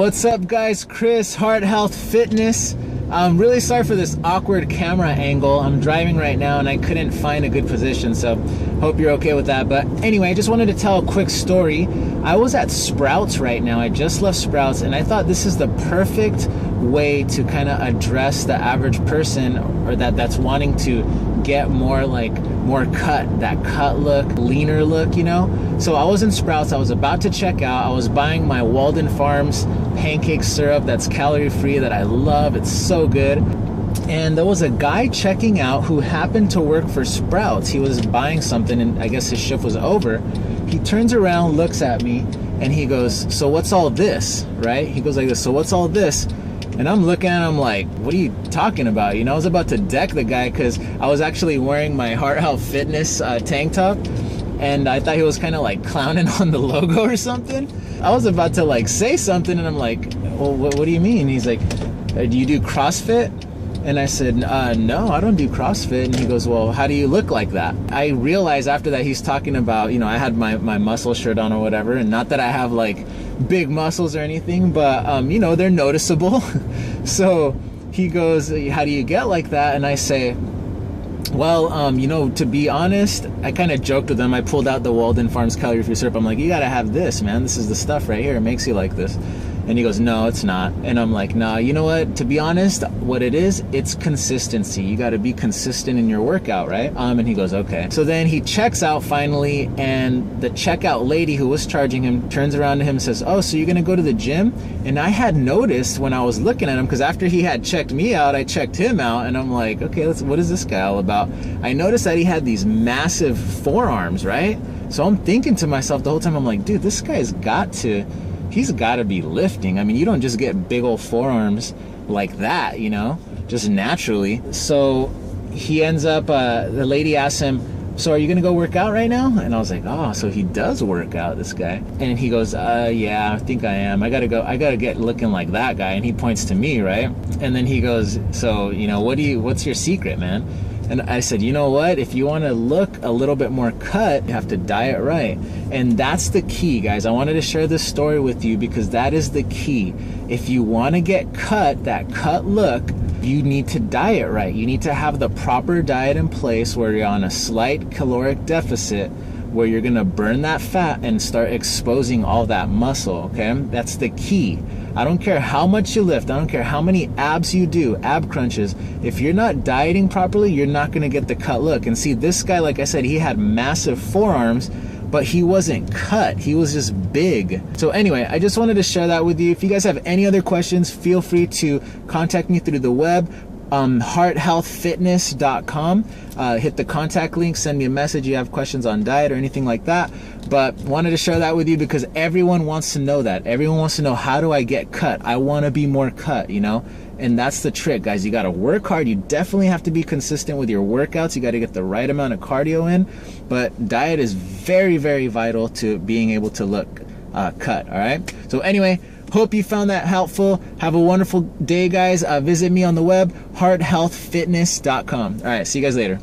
What's up guys? Chris, Heart Health Fitness. I'm really sorry for this awkward camera angle. I'm driving right now and I couldn't find a good position, so hope you're okay with that. But anyway, I just wanted to tell a quick story. I was at Sprouts right now. I just left Sprouts and I thought this is the perfect way to kind of address the average person or that's wanting to get more cut, that cut look, leaner look, you know? So I was in Sprouts, I was about to check out, I was buying my Walden Farms pancake syrup that's calorie free that I love, it's so good. And there was a guy checking out who happened to work for Sprouts. He was buying something and I guess his shift was over. He turns around, looks at me, and he goes, "So what's all this?" Right? He goes like this, "So what's all this?" And I'm looking at him like, what are you talking about? You know, I was about to deck the guy because I was actually wearing my Heart Health Fitness tank top. And I thought he was kind of like clowning on the logo or something. I was about to like say something and I'm like, well, what do you mean? He's like, do you do CrossFit? And I said, no, I don't do CrossFit. And he goes, well, how do you look like that? I realized after that he's talking about, you know, I had my muscle shirt on or whatever. And not that I have like big muscles or anything, but, you know, they're noticeable. So he goes, how do you get like that? And I say, well, you know, to be honest, I kind of joked with him. I pulled out the Walden Farms calorie free syrup. I'm like, you got to have this, man. This is the stuff right here. It makes you like this. And he goes, no, it's not. And I'm like, nah, you know what? To be honest, what it is, it's consistency. You got to be consistent in your workout, right? And he goes, okay. So then he checks out finally, and the checkout lady who was charging him turns around to him and says, oh, so you're going to go to the gym? And I had noticed when I was looking at him, because after he had checked me out, I checked him out, and I'm like, okay, what is this guy all about? I noticed that he had these massive forearms, right? So I'm thinking to myself the whole time, I'm like, dude, this guy's he's got to be lifting. I mean, you don't just get big old forearms like that, you know, just naturally. So he ends up, the lady asks him, so are you going to go work out right now? And I was like, oh, so he does work out, this guy. And he goes, yeah, I think I am. I got to get looking like that guy. And he points to me, right? And then he goes, so, you know, what's your secret, man? And I said, you know what? If you want to look a little bit more cut, you have to diet right. And that's the key, guys. I wanted to share this story with you because that is the key. If you want to get cut, that cut look, you need to diet right. You need to have the proper diet in place where you're on a slight caloric deficit, where you're going to burn that fat and start exposing all that muscle, okay? That's the key. I don't care how much you lift. I don't care how many abs you do, ab crunches. If you're not dieting properly, you're not going to get the cut look. And see, this guy, like I said, he had massive forearms, but he wasn't cut. He was just big. So anyway, I just wanted to share that with you. If you guys have any other questions, feel free to contact me through the web. hearthealthfitness.com. Hit the contact link, send me a message if you have questions on diet or anything like that. But wanted to share that with you because everyone wants to know that. Everyone wants to know, how do I get cut? I want to be more cut, you know? And that's the trick, guys. You got to work hard. You definitely have to be consistent with your workouts. You got to get the right amount of cardio in. But diet is very, very vital to being able to look cut, all right? So anyway, hope you found that helpful. Have a wonderful day, guys. Visit me on the web, hearthealthfitness.com. All right, see you guys later.